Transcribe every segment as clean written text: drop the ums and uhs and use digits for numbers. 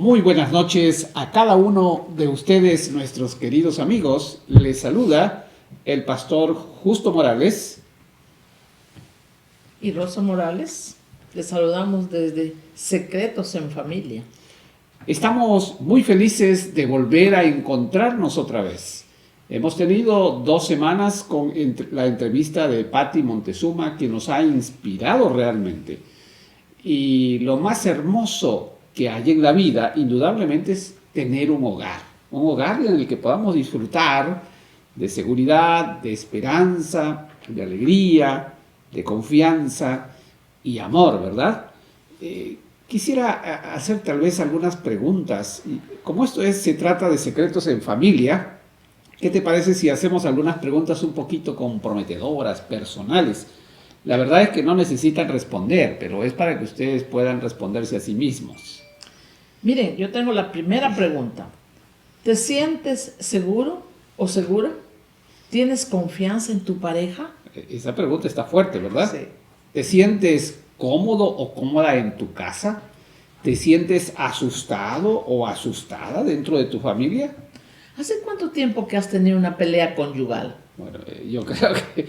Muy buenas noches a cada uno de ustedes, nuestros queridos amigos. Les saluda el pastor Justo Morales y Rosa Morales. Les saludamos desde Secretos en Familia. Estamos muy felices de volver a encontrarnos otra vez. Hemos tenido 2 semanas con la entrevista de Patti Montezuma, que nos ha inspirado realmente. Y lo más hermoso que hay en la vida, indudablemente, es tener un hogar en el que podamos disfrutar de seguridad, de esperanza, de alegría, de confianza y amor, ¿verdad? Quisiera hacer tal vez algunas preguntas. Como se trata de secretos en familia, ¿qué te parece si hacemos algunas preguntas un poquito comprometedoras, personales? La verdad es que no necesitan responder, pero es para que ustedes puedan responderse a sí mismos. Miren, yo tengo la primera pregunta. ¿Te sientes seguro o segura? ¿Tienes confianza en tu pareja? Esa pregunta está fuerte, ¿verdad? Sí. ¿Te sientes cómodo o cómoda en tu casa? ¿Te sientes asustado o asustada dentro de tu familia? ¿Hace cuánto tiempo que has tenido una pelea conyugal? Bueno, yo creo que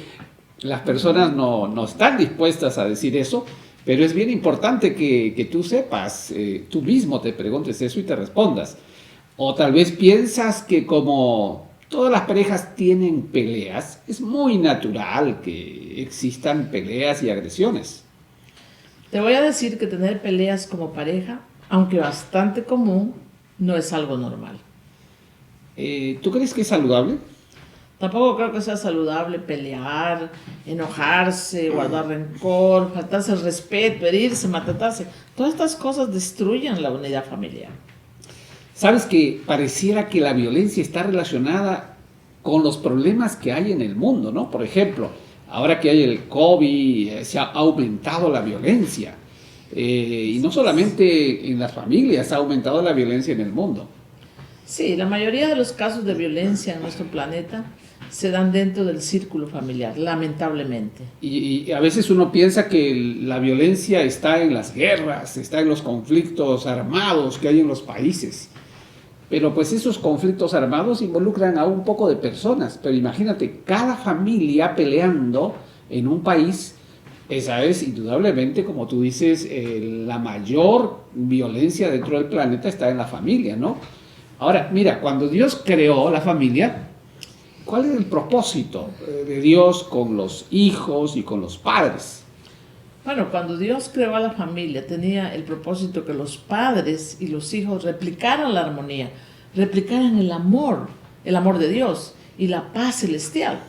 las personas no están dispuestas a decir eso, pero es bien importante que tú sepas, tú mismo te preguntes eso y te respondas. O tal vez piensas que como todas las parejas tienen peleas, es muy natural que existan peleas y agresiones. Te voy a decir que tener peleas como pareja, aunque bastante común, no es algo normal. ¿Tú crees que es saludable? Tampoco creo que sea saludable pelear, enojarse, guardar rencor, faltarse el respeto, herirse, maltratarse. Todas estas cosas destruyen la unidad familiar. Sabes que pareciera que la violencia está relacionada con los problemas que hay en el mundo, ¿no? Por ejemplo, ahora que hay el COVID, se ha aumentado la violencia. Y no solamente en las familias, ha aumentado la violencia en el mundo. Sí, la mayoría de los casos de violencia en nuestro planeta se dan dentro del círculo familiar, lamentablemente. Y a veces uno piensa que la violencia está en las guerras, está en los conflictos armados que hay en los países. Pero pues esos conflictos armados involucran a un poco de personas. Pero imagínate, cada familia peleando en un país, esa es indudablemente, como tú dices, la mayor violencia dentro del planeta está en la familia, ¿no? Ahora, mira, cuando Dios creó la familia, ¿cuál es el propósito de Dios con los hijos y con los padres? Bueno, cuando Dios creó a la familia, tenía el propósito que los padres y los hijos replicaran la armonía, replicaran el amor de Dios y la paz celestial.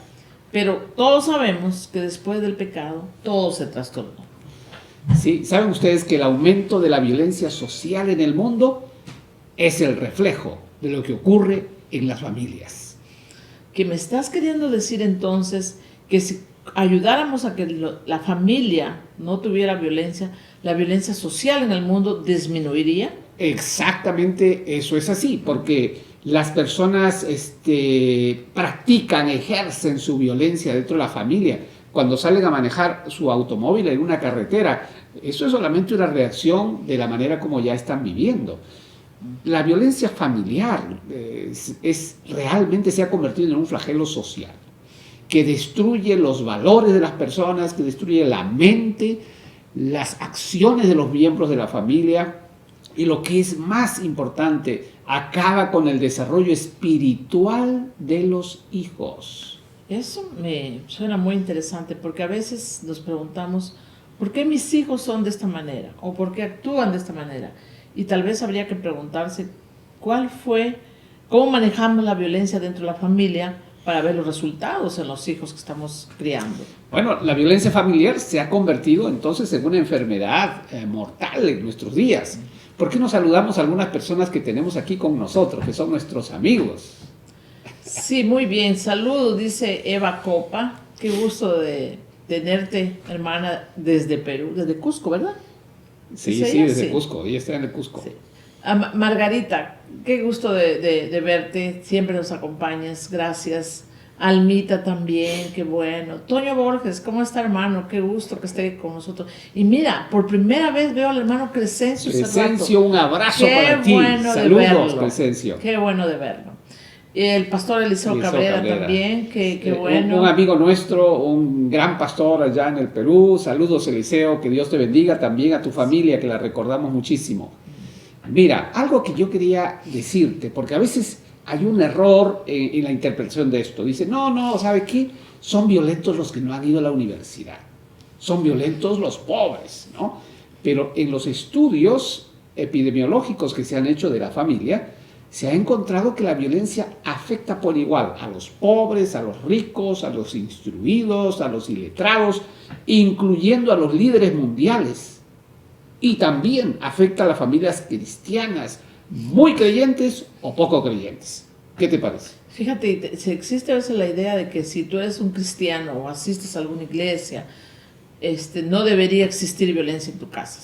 Pero todos sabemos que después del pecado, todo se trastornó. Sí, ¿saben ustedes que el aumento de la violencia social en el mundo es el reflejo de lo que ocurre en las familias? ¿Que me estás queriendo decir entonces que si ayudáramos a que la familia no tuviera violencia, la violencia social en el mundo disminuiría? Exactamente, eso es así, porque las personas practican, ejercen su violencia dentro de la familia. Cuando salen a manejar su automóvil en una carretera, eso es solamente una reacción de la manera como ya están viviendo. La violencia familiar realmente se ha convertido en un flagelo social que destruye los valores de las personas, que destruye la mente, las acciones de los miembros de la familia y, lo que es más importante, acaba con el desarrollo espiritual de los hijos. Eso me suena muy interesante porque a veces nos preguntamos ¿por qué mis hijos son de esta manera? ¿O por qué actúan de esta manera? Y tal vez habría que preguntarse cómo manejamos la violencia dentro de la familia para ver los resultados en los hijos que estamos criando. Bueno, la violencia familiar se ha convertido entonces en una enfermedad mortal en nuestros días. ¿Por qué no saludamos a algunas personas que tenemos aquí con nosotros, que son nuestros amigos? Sí, muy bien. Saludos, dice Eva Copa. Qué gusto de tenerte, hermana, desde Perú, desde Cusco, ¿verdad? Sí, desde Cusco. Ella está en el Cusco. Sí. Margarita, qué gusto de verte. Siempre nos acompañas. Gracias. Almita también, qué bueno. Toño Borges, ¿cómo está, hermano? Qué gusto que esté con nosotros. Y mira, por primera vez veo al hermano Crescencio. Crescencio, un abrazo qué para ti. Bueno Saludos, de verlo. Crescencio. Qué bueno de verlo. El pastor Eliseo Cabrera también, qué bueno. Un amigo nuestro, un gran pastor allá en el Perú. Saludos, Eliseo, que Dios te bendiga, también a tu familia, que la recordamos muchísimo. Mira, algo que yo quería decirte, porque a veces hay un error en la interpretación de esto. Dice, no, ¿sabe qué? Son violentos los que no han ido a la universidad. Son violentos los pobres, ¿no? Pero en los estudios epidemiológicos que se han hecho de la familia, se ha encontrado que la violencia afecta por igual a los pobres, a los ricos, a los instruidos, a los iletrados, incluyendo a los líderes mundiales. Y también afecta a las familias cristianas, muy creyentes o poco creyentes. ¿Qué te parece? Fíjate, existe a veces la idea de que si tú eres un cristiano o asistes a alguna iglesia, no debería existir violencia en tu casa.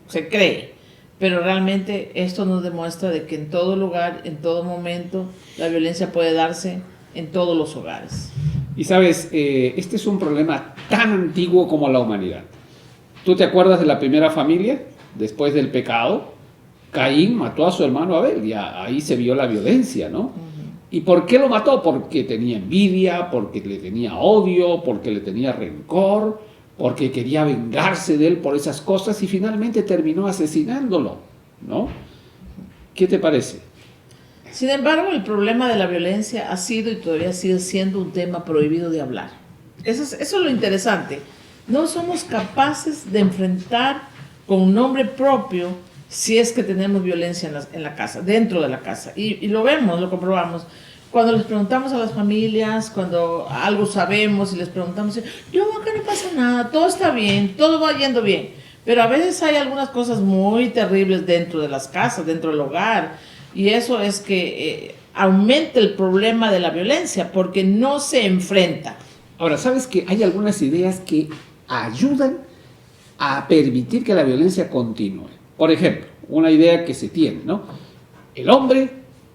Se cree. Pero realmente esto nos demuestra de que en todo lugar, en todo momento, la violencia puede darse en todos los hogares. Y sabes, este es un problema tan antiguo como la humanidad. ¿Tú te acuerdas de la primera familia? Después del pecado, Caín mató a su hermano Abel y ahí se vio la violencia, ¿no? ¿Y por qué lo mató? Porque tenía envidia, porque le tenía odio, porque le tenía rencor, porque quería vengarse de él por esas cosas y finalmente terminó asesinándolo, ¿no? ¿Qué te parece? Sin embargo, el problema de la violencia ha sido y todavía sigue siendo un tema prohibido de hablar. Eso es lo interesante. No somos capaces de enfrentar con un nombre propio si es que tenemos violencia en la casa, dentro de la casa. Y lo vemos, lo comprobamos. Cuando les preguntamos a las familias, cuando algo sabemos y les preguntamos, yo acá no pasa nada, todo está bien, todo va yendo bien. Pero a veces hay algunas cosas muy terribles dentro de las casas, dentro del hogar. Y eso es que aumenta el problema de la violencia porque no se enfrenta. Ahora, ¿sabes que hay algunas ideas que ayudan a permitir que la violencia continúe? Por ejemplo, una idea que se tiene, ¿no? El hombre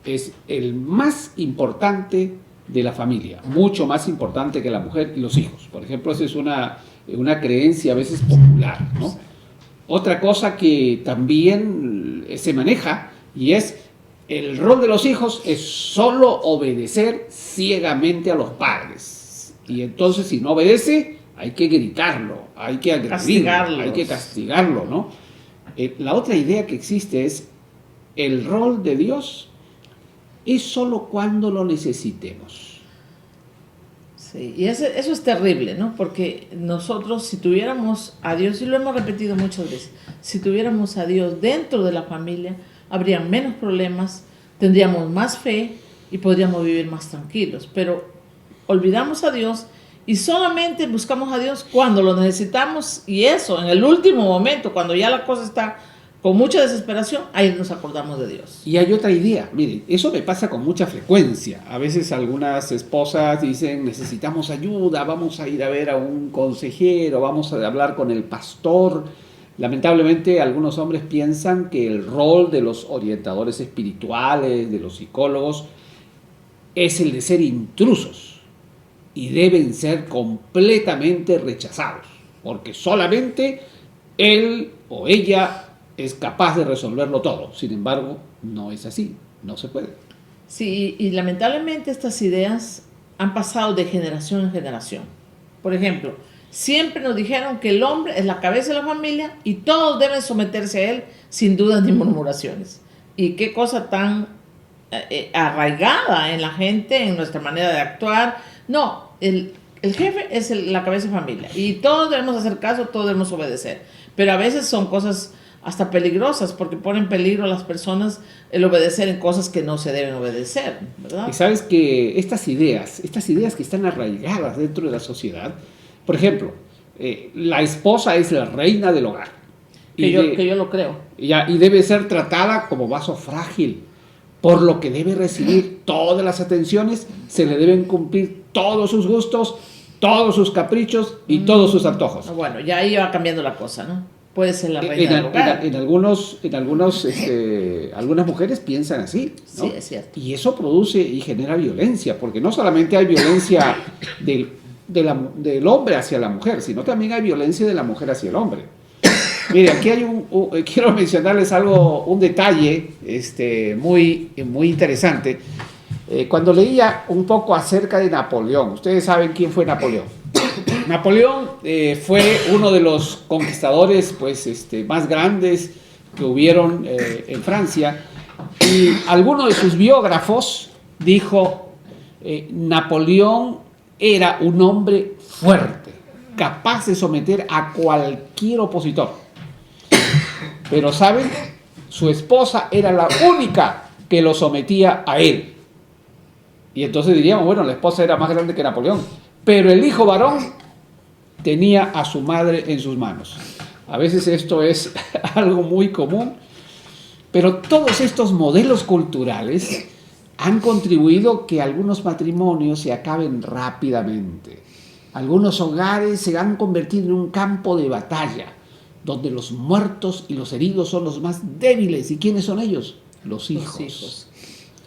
es el más importante de la familia, mucho más importante que la mujer y los hijos. Por ejemplo, esa es una creencia a veces popular, ¿no? Otra cosa que también se maneja y es el rol de los hijos es solo obedecer ciegamente a los padres. Y entonces si no obedece, hay que gritarlo, hay que agredirlo, hay que castigarlo, ¿no? La otra idea que existe es el rol de Dios es solo cuando lo necesitemos. Sí, y eso es terrible, ¿no? Porque nosotros, si tuviéramos a Dios, y lo hemos repetido muchas veces, si tuviéramos a Dios dentro de la familia, habría menos problemas, tendríamos más fe y podríamos vivir más tranquilos. Pero olvidamos a Dios y solamente buscamos a Dios cuando lo necesitamos, y eso, en el último momento, cuando ya la cosa está con mucha desesperación, ahí nos acordamos de Dios. Y hay otra idea, miren, eso me pasa con mucha frecuencia. A veces algunas esposas dicen, necesitamos ayuda, vamos a ir a ver a un consejero, vamos a hablar con el pastor. Lamentablemente, algunos hombres piensan que el rol de los orientadores espirituales, de los psicólogos, es el de ser intrusos y deben ser completamente rechazados, porque solamente él o ella es capaz de resolverlo todo. Sin embargo, no es así, no se puede. Sí, y lamentablemente estas ideas han pasado de generación en generación. Por ejemplo, siempre nos dijeron que el hombre es la cabeza de la familia y todos deben someterse a él sin dudas ni murmuraciones. Y qué cosa tan arraigada en la gente, en nuestra manera de actuar. No, el jefe es la cabeza de familia y todos debemos hacer caso, todos debemos obedecer. Pero a veces son cosas hasta peligrosas porque ponen en peligro a las personas el obedecer en cosas que no se deben obedecer, ¿verdad? Y sabes que estas ideas que están arraigadas dentro de la sociedad, por ejemplo, la esposa es la reina del hogar. Que yo lo creo. Y debe ser tratada como vaso frágil, por lo que debe recibir todas las atenciones, se le deben cumplir todos sus gustos, todos sus caprichos y todos sus antojos. Bueno, ya ahí va cambiando la cosa, ¿no? puede ser la reina del hogar. Algunas mujeres piensan así, ¿no? Sí, es cierto. Y eso produce y genera violencia, porque no solamente hay violencia del hombre hacia la mujer, sino también hay violencia de la mujer hacia el hombre. Mire, aquí hay quiero mencionarles un detalle muy, muy interesante. Cuando leía un poco acerca de Napoleón, ustedes saben quién fue Napoleón. Napoleón fue uno de los conquistadores pues, más grandes que hubieron en Francia, y alguno de sus biógrafos dijo, Napoleón era un hombre fuerte, capaz de someter a cualquier opositor. Pero, ¿saben? Su esposa era la única que lo sometía a él. Y entonces diríamos, bueno, la esposa era más grande que Napoleón, pero el hijo varón tenía a su madre en sus manos. A veces esto es algo muy común, pero todos estos modelos culturales han contribuido que algunos matrimonios se acaben rápidamente. Algunos hogares se han convertido en un campo de batalla, donde los muertos y los heridos son los más débiles. ¿Y quiénes son ellos? Los hijos. Los hijos.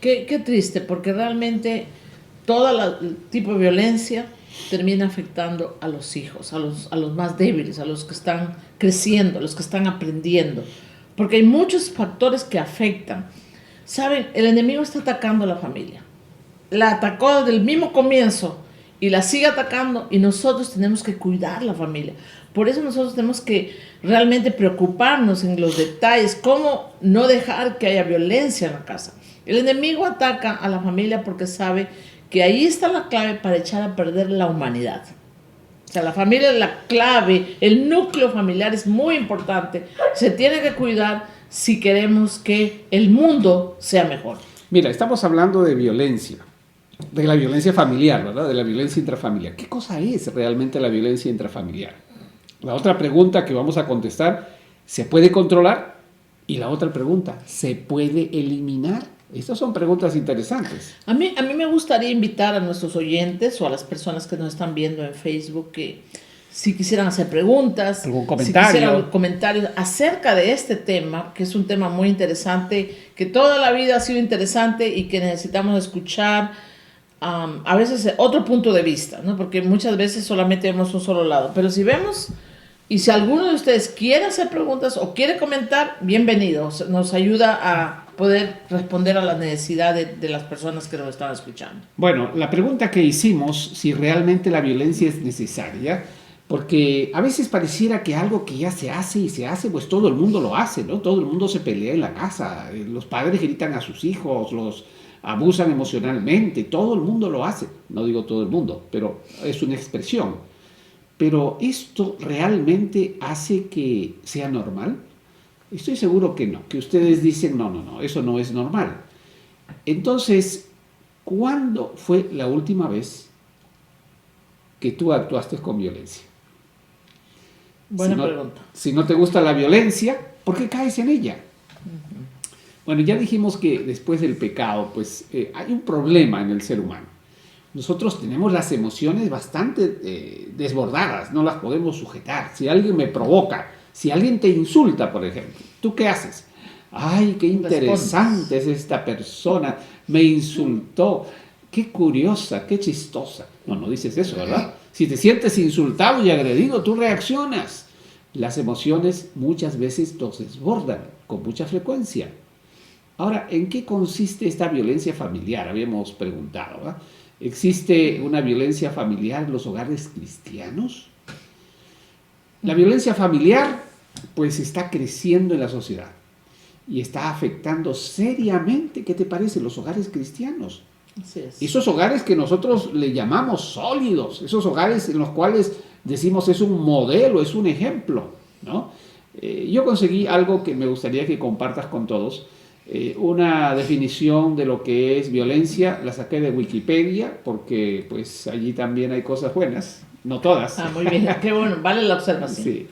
Qué triste, porque realmente todo tipo de violencia termina afectando a los hijos, a los más débiles, a los que están creciendo, a los que están aprendiendo. Porque hay muchos factores que afectan. ¿Saben? El enemigo está atacando a la familia. La atacó desde el mismo comienzo y la sigue atacando, y nosotros tenemos que cuidar la familia. Por eso nosotros tenemos que realmente preocuparnos en los detalles, cómo no dejar que haya violencia en la casa. El enemigo ataca a la familia porque sabe que ahí está la clave para echar a perder la humanidad. O sea, la familia es la clave, el núcleo familiar es muy importante. Se tiene que cuidar si queremos que el mundo sea mejor. Mira, estamos hablando de violencia, de la violencia familiar, ¿verdad? De la violencia intrafamiliar. ¿Qué cosa es realmente la violencia intrafamiliar? La otra pregunta que vamos a contestar, ¿se puede controlar? Y la otra pregunta, ¿se puede eliminar? Estas son preguntas interesantes. A mí me gustaría invitar a nuestros oyentes o a las personas que nos están viendo en Facebook que si quisieran hacer preguntas, algún comentario, si quisieran comentarios acerca de este tema, que es un tema muy interesante, que toda la vida ha sido interesante y que necesitamos escuchar a veces otro punto de vista, ¿no? Porque muchas veces solamente vemos un solo lado. Pero si vemos, y si alguno de ustedes quiere hacer preguntas o quiere comentar, bienvenidos. Nos ayuda a poder responder a las necesidades de las personas que nos están escuchando. Bueno, la pregunta que hicimos, si realmente la violencia es necesaria, porque a veces pareciera que algo que ya se hace y se hace, pues todo el mundo lo hace, ¿no? Todo el mundo se pelea en la casa, los padres gritan a sus hijos, los abusan emocionalmente, todo el mundo lo hace. No digo todo el mundo, pero es una expresión. Pero ¿esto realmente hace que sea normal? Estoy seguro que no, que ustedes dicen, no, eso no es normal. Entonces, ¿cuándo fue la última vez que tú actuaste con violencia? Buena pregunta. Si no te gusta la violencia, ¿por qué caes en ella? Uh-huh. Bueno, ya dijimos que después del pecado, pues hay un problema en el ser humano. Nosotros tenemos las emociones bastante desbordadas, no las podemos sujetar. Si alguien me provoca, si alguien te insulta, por ejemplo, ¿tú qué haces? ¡Ay, qué interesante es esta persona! Me insultó. ¡Qué curiosa, qué chistosa! No dices eso, ¿verdad? Si te sientes insultado y agredido, tú reaccionas. Las emociones muchas veces nos desbordan con mucha frecuencia. Ahora, ¿en qué consiste esta violencia familiar? Habíamos preguntado, ¿verdad? ¿Existe una violencia familiar en los hogares cristianos? La violencia familiar, pues, está creciendo en la sociedad y está afectando seriamente, ¿qué te parece?, los hogares cristianos. Así es. Esos hogares que nosotros le llamamos sólidos, esos hogares en los cuales decimos es un modelo, es un ejemplo, ¿no? Yo conseguí algo que me gustaría que compartas con todos. Una definición de lo que es violencia, la saqué de Wikipedia porque pues allí también hay cosas buenas, no todas. Muy bien, qué bueno, vale la observación. Sí.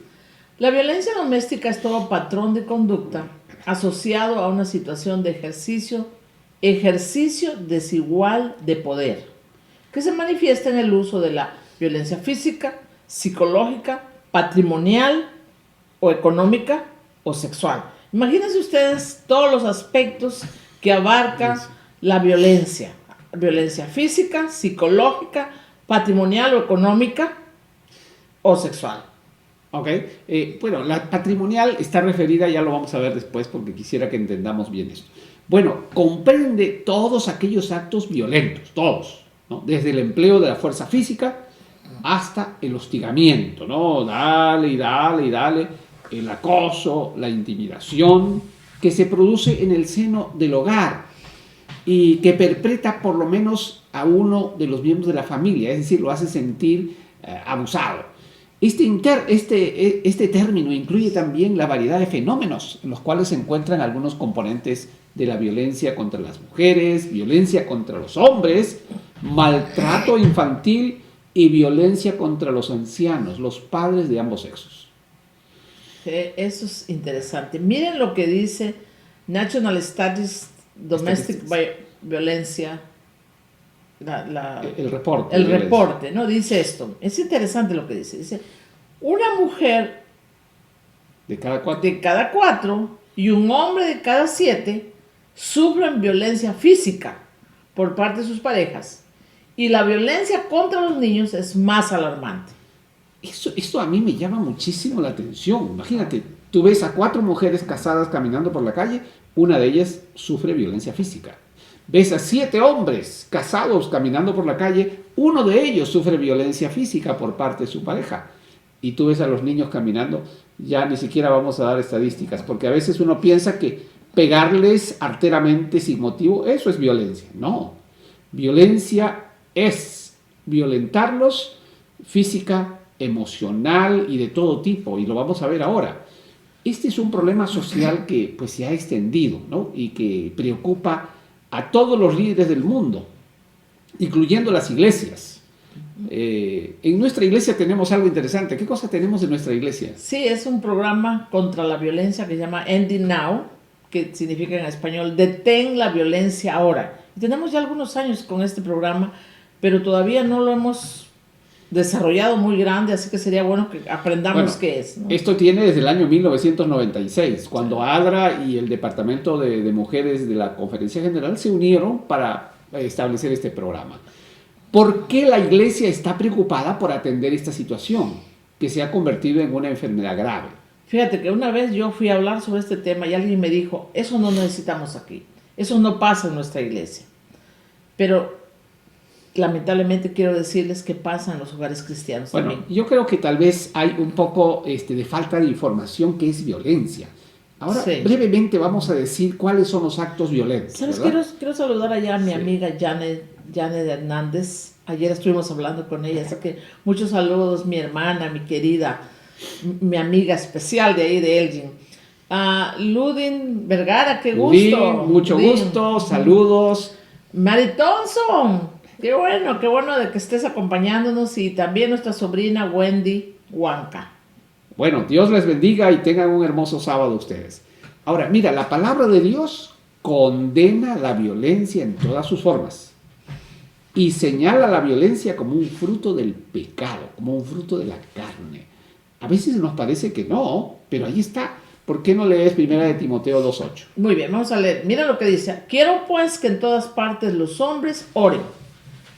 La violencia doméstica es todo patrón de conducta asociado a una situación de ejercicio desigual de poder, que se manifiesta en el uso de la violencia física, psicológica, patrimonial o económica o sexual. Imagínense ustedes todos los aspectos que abarca la violencia. Violencia física, psicológica, patrimonial o económica o sexual. Ok, bueno, la patrimonial está referida, ya lo vamos a ver después porque quisiera que entendamos bien esto. Bueno, comprende todos aquellos actos violentos, todos, ¿no? Desde el empleo de la fuerza física hasta el hostigamiento, ¿no? Dale y dale y dale, el acoso, la intimidación que se produce en el seno del hogar y que perpetra por lo menos a uno de los miembros de la familia, es decir, lo hace sentir abusado. Este término incluye también la variedad de fenómenos en los cuales se encuentran algunos componentes de la violencia contra las mujeres, violencia contra los hombres, maltrato infantil y violencia contra los ancianos, los padres de ambos sexos. Eso es interesante. Miren lo que dice National Statistics Domestic Violencia. El reporte. El reporte, ¿no? Dice esto. Es interesante lo que dice. Dice, una mujer de cada cuatro y un hombre de cada 7 sufren violencia física por parte de sus parejas. Y la violencia contra los niños es más alarmante. Esto a mí me llama muchísimo la atención. Imagínate, tú ves a 4 mujeres casadas caminando por la calle, una de ellas sufre violencia física. Ves a 7 hombres casados caminando por la calle, uno de ellos sufre violencia física por parte de su pareja. Y tú ves a los niños caminando, ya ni siquiera vamos a dar estadísticas, porque a veces uno piensa que pegarles arteramente sin motivo, eso es violencia. No, violencia es violentarlos física, emocional y de todo tipo, y lo vamos a ver ahora. Este es un problema social que pues se ha extendido, ¿no? Y que preocupa a todos los líderes del mundo, incluyendo las iglesias. En nuestra iglesia tenemos algo interesante. ¿Qué cosa tenemos en nuestra iglesia? Sí, es un programa contra la violencia que se llama Ending Now, que significa en español Detén la violencia ahora. Y tenemos ya algunos años con este programa, pero todavía no lo hemos desarrollado muy grande, así que sería bueno que aprendamos qué es, ¿no? Esto tiene desde el año 1996, cuando ADRA y el Departamento de Mujeres de la Conferencia General se unieron para establecer este programa. ¿Por qué la iglesia está preocupada por atender esta situación que se ha convertido en una enfermedad grave? Fíjate que una vez yo fui a hablar sobre este tema y alguien me dijo, eso no necesitamos aquí, eso no pasa en nuestra iglesia. Pero lamentablemente quiero decirles que pasa en los hogares cristianos también. Bueno, yo creo que tal vez hay un poco de falta de información que es violencia. Ahora, brevemente vamos a decir cuáles son los actos violentos. ¿Sabes? Quiero saludar allá a mi amiga Janet Hernández. Ayer estuvimos hablando con ella, así que muchos saludos, mi hermana, mi querida, mi amiga especial de ahí de Elgin. Ludin Vergara, qué gusto. Ludin, mucho gusto, saludos. Mary Thompson. Qué bueno de que estés acompañándonos, y también nuestra sobrina Wendy Huanca. Bueno, Dios les bendiga y tengan un hermoso sábado ustedes. Ahora, mira, la palabra de Dios condena la violencia en todas sus formas y señala la violencia como un fruto del pecado, como un fruto de la carne. A veces nos parece que no, pero ahí está. ¿Por qué no lees 1 Timoteo 2:8? Muy bien, vamos a leer. Mira lo que dice. Quiero pues que en todas partes los hombres oren,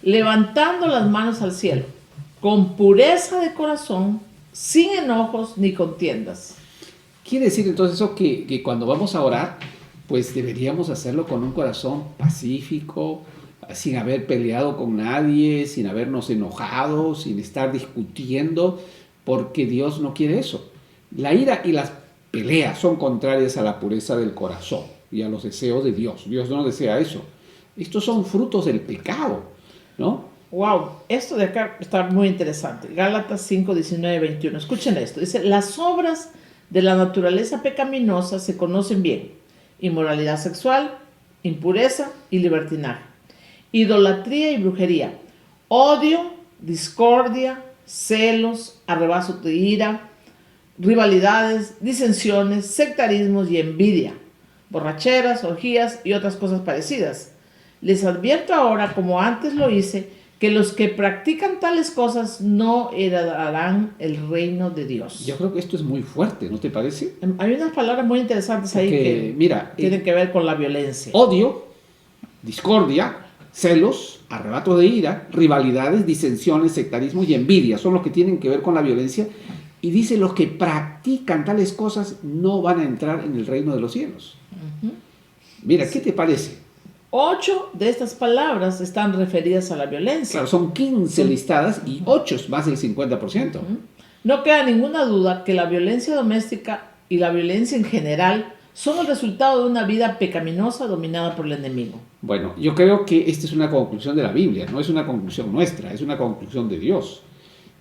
levantando las manos al cielo, con pureza de corazón, sin enojos ni contiendas. Quiere decir entonces eso que cuando vamos a orar, pues deberíamos hacerlo con un corazón pacífico, sin haber peleado con nadie, sin habernos enojado, sin estar discutiendo, porque Dios no quiere eso. La ira y las peleas son contrarias a la pureza del corazón y a los deseos de Dios. Dios no desea eso. Estos son frutos del pecado, ¿no? Wow, esto de acá está muy interesante. Gálatas 5, 19, 21. Escuchen esto. Dice, las obras de la naturaleza pecaminosa se conocen bien. Inmoralidad sexual, impureza y libertinaje. Idolatría y brujería. Odio, discordia, celos, arrebatos de ira, rivalidades, disensiones, sectarismos y envidia. Borracheras, orgías y otras cosas parecidas. Les advierto ahora, como antes lo hice, que que los que practican tales cosas no heredarán el reino de Dios. Yo creo que esto es muy fuerte, ¿no te parece? Hay unas palabras muy interesantes ahí que mira, tienen que ver con la violencia. Odio, discordia, celos, arrebato de ira, rivalidades, disensiones, sectarismo y envidia son los que tienen que ver con la violencia. Y dice, los que practican tales cosas no van a entrar en el reino de los cielos. Mira, ¿qué te parece? 8 de estas palabras están referidas a la violencia. Claro, son 15 listadas y 8 es más del 50%. No queda ninguna duda que la violencia doméstica y la violencia en general son el resultado de una vida pecaminosa dominada por el enemigo. Bueno, yo creo que esta es una conclusión de la Biblia, no es una conclusión nuestra, es una conclusión de Dios.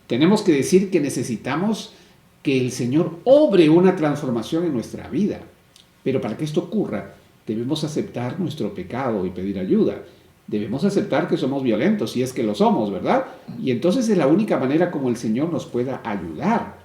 Tenemos que decir que necesitamos que el Señor obre una transformación en nuestra vida. Pero para que esto ocurra, debemos aceptar nuestro pecado y pedir ayuda. Debemos aceptar que somos violentos, si es que lo somos, ¿verdad? Y entonces es la única manera como el Señor nos pueda ayudar.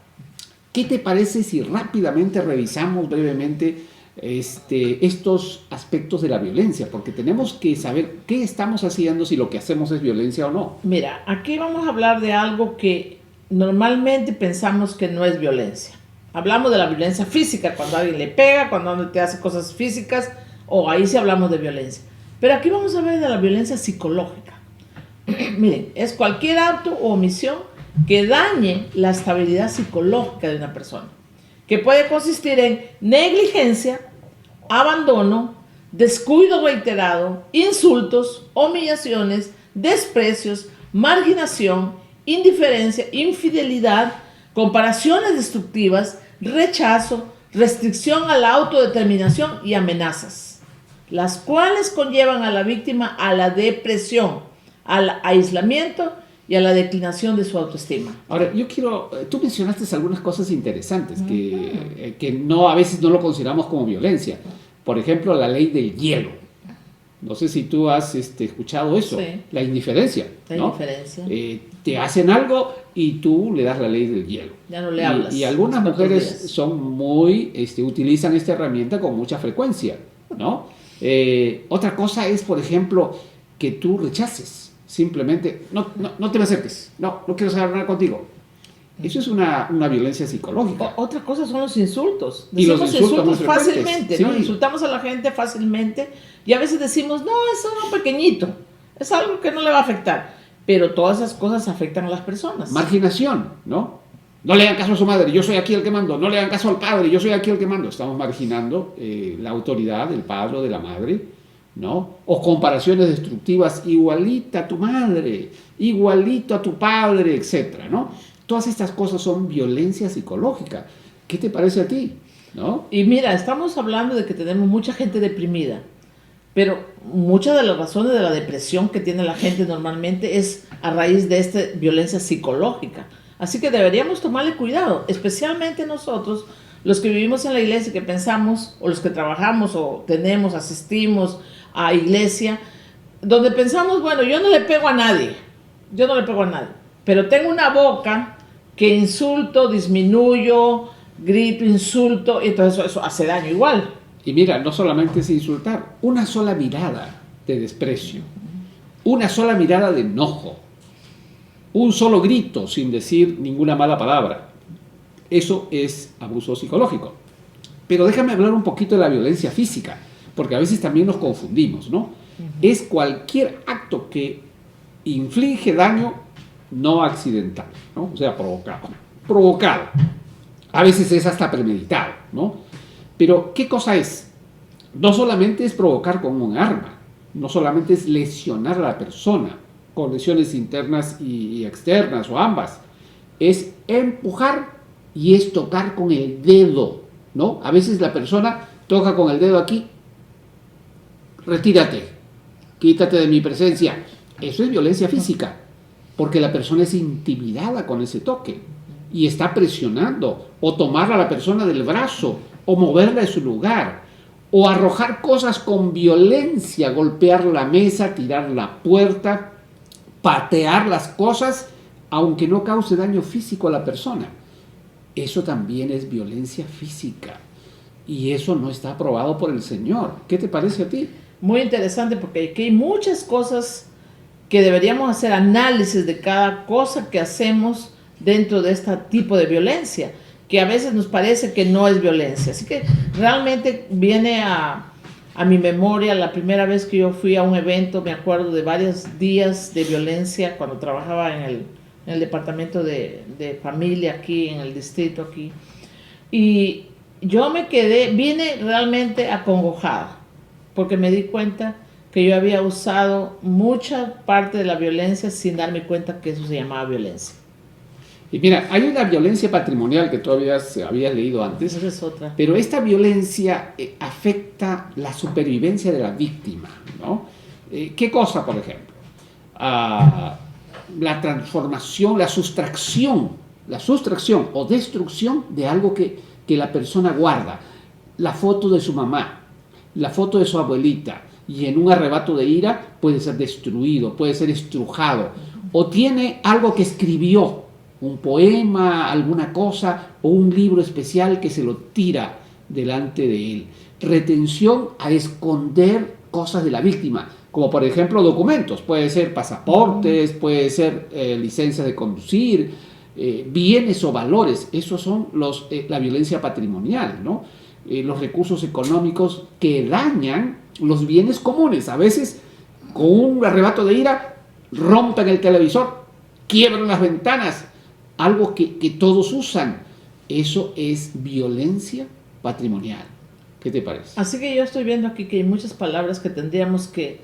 ¿Qué te parece si rápidamente revisamos brevemente estos aspectos de la violencia? Porque tenemos que saber qué estamos haciendo, si lo que hacemos es violencia o no. Mira, aquí vamos a hablar de algo que normalmente pensamos que no es violencia. Hablamos de la violencia física, cuando alguien le pega, cuando alguien te hace cosas físicas, o ahí sí hablamos de violencia. Pero aquí vamos a ver de la violencia psicológica. Miren, es cualquier acto o omisión que dañe la estabilidad psicológica de una persona, que puede consistir en negligencia, abandono, descuido reiterado, insultos, humillaciones, desprecios, marginación, indiferencia, infidelidad, comparaciones destructivas, rechazo, restricción a la autodeterminación y amenazas, las cuales conllevan a la víctima a la depresión, al aislamiento y a la declinación de su autoestima. Ahora, tú mencionaste algunas cosas interesantes que no, a veces no lo consideramos como violencia. Por ejemplo, la ley del hielo. No sé si tú has escuchado eso. Sí. La indiferencia. La ¿no? indiferencia. Te hacen algo y tú le das la ley del hielo. Ya no le hablas. Y algunas mujeres utilizan esta herramienta con mucha frecuencia, ¿no? Otra cosa es, por ejemplo, que tú rechaces. Simplemente, no te me acerques. No quiero saber nada contigo. Eso es una violencia psicológica. Otra cosa son los insultos. Y los Decimos insultos muy frecuentes. fácilmente, Sí. ¿no? Insultamos a la gente fácilmente y a veces decimos, no, es algo pequeñito, es algo que no le va a afectar. Pero todas esas cosas afectan a las personas. Marginación, ¿no? No le hagan caso a su madre, yo soy aquí el que mando. No le hagan caso al padre, yo soy aquí el que mando. Estamos marginando la autoridad del padre o de la madre, ¿no? O comparaciones destructivas, igualita a tu madre, igualito a tu padre, etcétera, ¿no? Todas estas cosas son violencia psicológica. ¿Qué te parece a ti? ¿No? Y mira, estamos hablando de que tenemos mucha gente deprimida, pero muchas de las razones de la depresión que tiene la gente normalmente es a raíz de esta violencia psicológica. Así que deberíamos tomarle cuidado, especialmente nosotros, los que vivimos en la iglesia, que pensamos, o los que trabajamos o asistimos a iglesia, donde pensamos, bueno, yo no le pego a nadie, pero tengo una boca que insulto, disminuyo, grito, insulto, y entonces eso hace daño igual. Y mira, no solamente es insultar, una sola mirada de desprecio, una sola mirada de enojo, un solo grito sin decir ninguna mala palabra, eso es abuso psicológico. Pero déjame hablar un poquito de la violencia física, porque a veces también nos confundimos, ¿no? Es cualquier acto que inflige daño no accidental, ¿no? O sea, provocado. A veces es hasta premeditado, ¿no? Pero, ¿qué cosa es? No solamente es provocar con un arma, no solamente es lesionar a la persona, con lesiones internas y externas, o ambas. Es empujar y es tocar con el dedo, ¿no? A veces la persona toca con el dedo aquí, retírate, quítate de mi presencia. Eso es violencia física, porque la persona es intimidada con ese toque y está presionando, o tomar a la persona del brazo, o moverla de su lugar, o arrojar cosas con violencia, golpear la mesa, tirar la puerta, patear las cosas, aunque no cause daño físico a la persona. Eso también es violencia física, y eso no está aprobado por el Señor. ¿Qué te parece a ti? Muy interesante, porque aquí hay muchas cosas que deberíamos hacer análisis de cada cosa que hacemos dentro de este tipo de violencia, que a veces nos parece que no es violencia. Así que realmente viene a mi memoria la primera vez que yo fui a un evento, me acuerdo de varios días de violencia cuando trabajaba en el departamento de familia aquí, en el distrito aquí. Y yo vine realmente acongojada, porque me di cuenta que yo había usado mucha parte de la violencia sin darme cuenta que eso se llamaba violencia. Y mira, hay una violencia patrimonial que todavía habías leído antes. Esa es otra. Pero esta violencia afecta la supervivencia de la víctima, ¿no? ¿Qué cosa, por ejemplo? La transformación, la sustracción o destrucción de algo que la persona guarda. La foto de su mamá, la foto de su abuelita, y en un arrebato de ira puede ser destruido, puede ser estrujado. O tiene algo que escribió, un poema, alguna cosa, o un libro especial que se lo tira delante de él. Retención a esconder cosas de la víctima, como por ejemplo documentos, puede ser pasaportes, puede ser licencias de conducir, bienes o valores. Esos son la violencia patrimonial, ¿no? Los recursos económicos que dañan los bienes comunes. A veces, con un arrebato de ira, rompen el televisor, quiebran las ventanas, algo que todos usan. Eso es violencia patrimonial. ¿Qué te parece? Así que yo estoy viendo aquí que hay muchas palabras que tendríamos que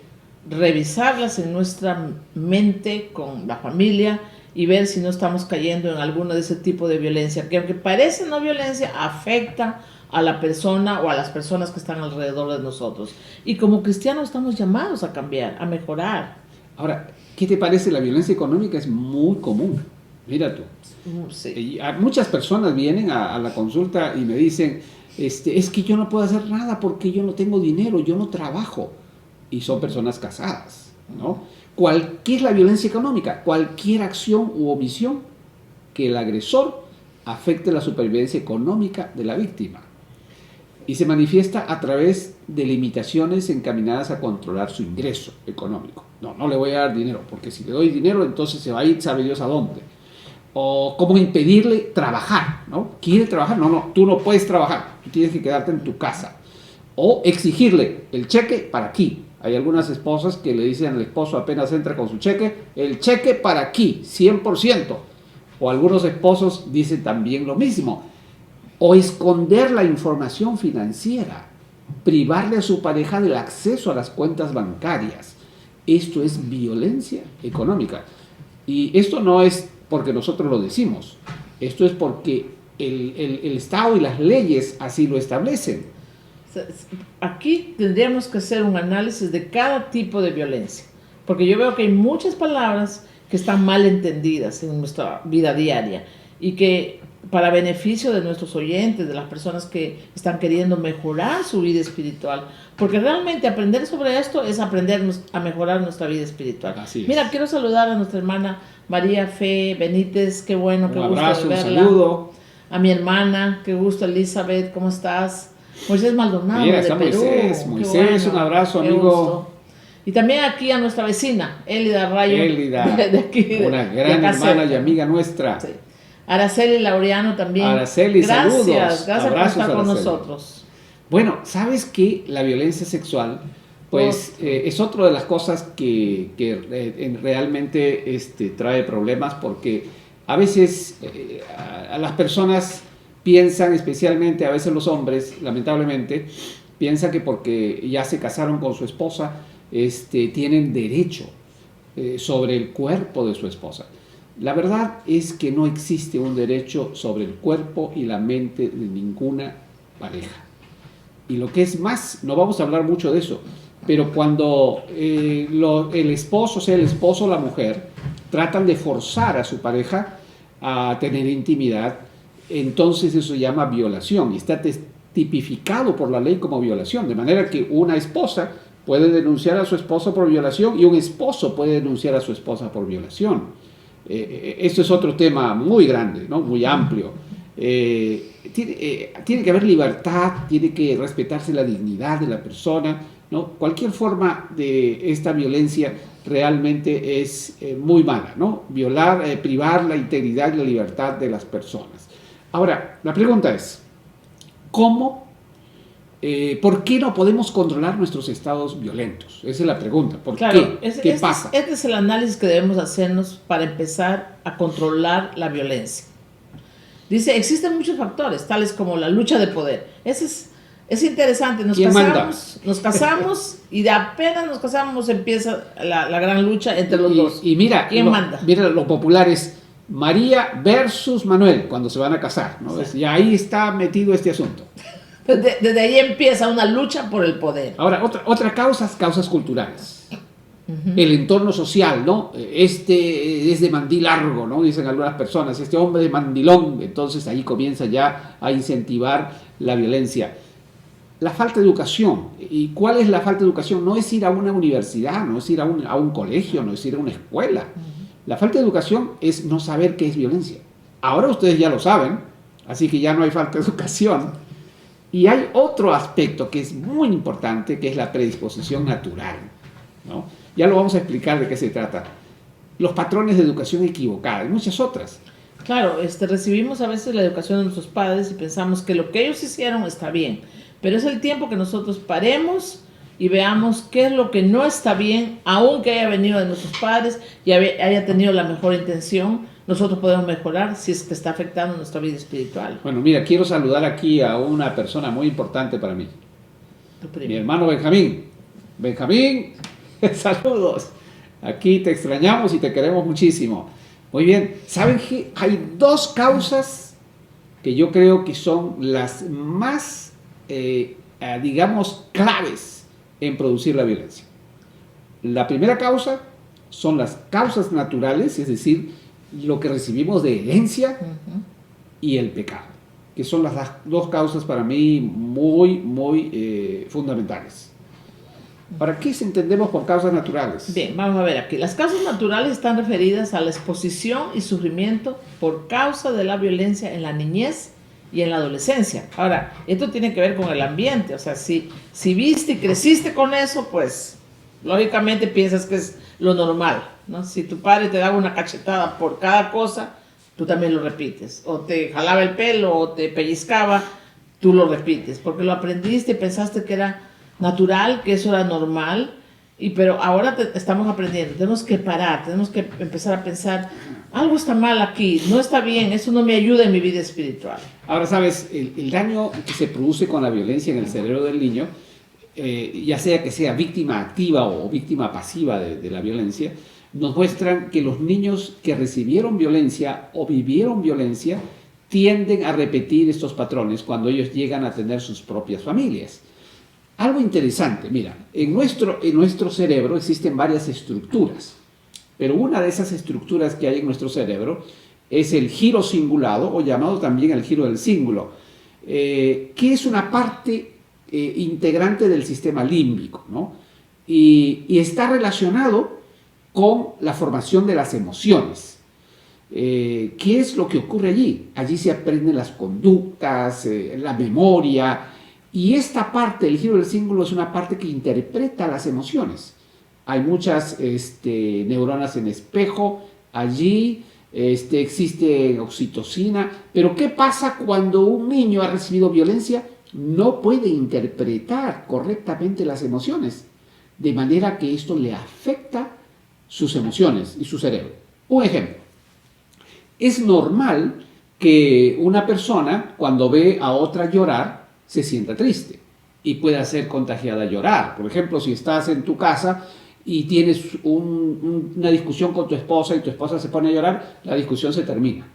revisarlas en nuestra mente con la familia y ver si no estamos cayendo en alguno de ese tipo de violencia, que aunque parece no violencia, afecta a la persona o a las personas que están alrededor de nosotros. Y como cristianos estamos llamados a cambiar, a mejorar. Ahora, ¿qué te parece? La violencia económica es muy común. Mira tú. Sí. Muchas personas vienen a la consulta y me dicen, es que yo no puedo hacer nada porque yo no tengo dinero, yo no trabajo. Y son personas casadas, ¿no? ¿Qué es la violencia económica? Cualquier acción u omisión que el agresor afecte la supervivencia económica de la víctima. Y se manifiesta a través de limitaciones encaminadas a controlar su ingreso económico. No le voy a dar dinero, porque si le doy dinero, entonces se va a ir, sabe Dios a dónde. O cómo impedirle trabajar, ¿no? ¿Quiere trabajar? No, tú no puedes trabajar, tú tienes que quedarte en tu casa. O exigirle el cheque para aquí. Hay algunas esposas que le dicen al esposo apenas entra con su cheque, el cheque para aquí, 100%. O algunos esposos dicen también lo mismo. O esconder la información financiera, privarle a su pareja del acceso a las cuentas bancarias. Esto es violencia económica. Y esto no es porque nosotros lo decimos, esto es porque el Estado y las leyes así lo establecen. Aquí tendríamos que hacer un análisis de cada tipo de violencia, porque yo veo que hay muchas palabras que están mal entendidas en nuestra vida diaria y que para beneficio de nuestros oyentes, de las personas que están queriendo mejorar su vida espiritual, porque realmente aprender sobre esto es aprender a mejorar nuestra vida espiritual. Así es. Mira, quiero saludar a nuestra hermana María Fe Benítez, qué bueno, qué gusto de verla. Un saludo. A mi hermana, qué gusto, Elizabeth, ¿cómo estás? Moisés Maldonado, Mira, de está Perú. Moisés, un abrazo, qué amigo. gusto. Y también aquí a nuestra vecina, Elida Rayo. Elida, de aquí, una gran hermana y amiga nuestra. Sí. Araceli Laureano también. Araceli, saludos. Gracias por estar con Araceli. nosotros. Bueno, ¿sabes qué? La violencia sexual, pues es otra de las cosas que realmente trae problemas, porque a veces a las personas piensan, especialmente a veces los hombres, lamentablemente, piensan que porque ya se casaron con su esposa, tienen derecho sobre el cuerpo de su esposa. La verdad es que no existe un derecho sobre el cuerpo y la mente de ninguna pareja. Y lo que es más, no vamos a hablar mucho de eso, pero cuando el esposo, sea el esposo o la mujer, tratan de forzar a su pareja a tener intimidad, entonces eso se llama violación y está tipificado por la ley como violación, de manera que una esposa puede denunciar a su esposo por violación y un esposo puede denunciar a su esposa por violación. Esto es otro tema muy grande, ¿no? Muy amplio. Tiene que haber libertad, tiene que respetarse la dignidad de la persona, ¿no? Cualquier forma de esta violencia realmente es muy mala, ¿no? Violar, privar la integridad y la libertad de las personas. Ahora, la pregunta es, ¿cómo, por qué no podemos controlar nuestros estados violentos? Esa es la pregunta. ¿Por Claro, qué? ¿Qué pasa? Este es el análisis que debemos hacernos para empezar a controlar la violencia. Dice, existen muchos factores, tales como la lucha de poder. Es interesante, nos casamos y de apenas nos casamos empieza la gran lucha entre los dos. Y mira, ¿quién manda? Mira, lo popular es María versus Manuel cuando se van a casar, ¿no? Sí. Y ahí está metido este asunto. Desde ahí empieza una lucha por el poder. Ahora, otra causas culturales. El entorno social, ¿no? Este es de mandil largo, ¿no? Dicen algunas personas, este hombre de mandilón. Entonces ahí comienza ya a incentivar la violencia. La falta de educación. ¿Y cuál es la falta de educación? No es ir a una universidad, no es ir a un colegio, no es ir a una escuela. La falta de educación es no saber qué es violencia. Ahora ustedes ya lo saben, así que ya no hay falta de educación. Y hay otro aspecto que es muy importante, que es la predisposición natural, ¿no? Ya lo vamos a explicar de qué se trata. Los patrones de educación equivocada y muchas otras. Claro, recibimos a veces la educación de nuestros padres y pensamos que lo que ellos hicieron está bien, pero es el tiempo que nosotros paremos y veamos qué es lo que no está bien, aunque haya venido de nuestros padres y haya tenido la mejor intención, nosotros podemos mejorar si es que está afectando nuestra vida espiritual. Bueno, mira, quiero saludar aquí a una persona muy importante para mí. Mi hermano Benjamín. Benjamín, saludos. Aquí te extrañamos y te queremos muchísimo. Muy bien, ¿saben qué? Hay dos causas que yo creo que son las más, digamos, claves en producir la violencia. La primera causa son las causas naturales, es decir, lo que recibimos de herencia y el pecado, que son las dos causas para mí muy fundamentales. ¿Para qué entendemos por causas naturales? Bien, vamos a ver aquí. Las causas naturales están referidas a la exposición y sufrimiento por causa de la violencia en la niñez y en la adolescencia. Ahora, esto tiene que ver con el ambiente. O sea, si viste y creciste con eso, pues lógicamente piensas que es lo normal, ¿no? Si tu padre te daba una cachetada por cada cosa, tú también lo repites. O te jalaba el pelo o te pellizcaba, tú lo repites. Porque lo aprendiste y pensaste que era natural, que eso era normal, pero ahora estamos aprendiendo, tenemos que parar, tenemos que empezar a pensar, algo está mal aquí, no está bien, eso no me ayuda en mi vida espiritual. Ahora, sabes, el daño que se produce con la violencia en el cerebro del niño, ya sea que sea víctima activa o víctima pasiva de la violencia, nos muestran que los niños que recibieron violencia o vivieron violencia tienden a repetir estos patrones cuando ellos llegan a tener sus propias familias. Algo interesante, mira, en nuestro cerebro existen varias estructuras, pero una de esas estructuras que hay en nuestro cerebro es el giro cingulado, o llamado también el giro del cíngulo, que es una parte integrante del sistema límbico, ¿no? Y está relacionado con la formación de las emociones. ¿Qué es lo que ocurre allí? Allí se aprenden las conductas, la memoria. Y esta parte, el giro del cíngulo, es una parte que interpreta las emociones. Hay muchas neuronas en espejo, allí existe oxitocina. Pero ¿qué pasa cuando un niño ha recibido violencia? No puede interpretar correctamente las emociones, de manera que esto le afecta sus emociones y su cerebro. Un ejemplo, es normal que una persona, cuando ve a otra llorar, se sienta triste y pueda ser contagiada a llorar. Por ejemplo, si estás en tu casa y tienes una discusión con tu esposa y tu esposa se pone a llorar, la discusión se termina.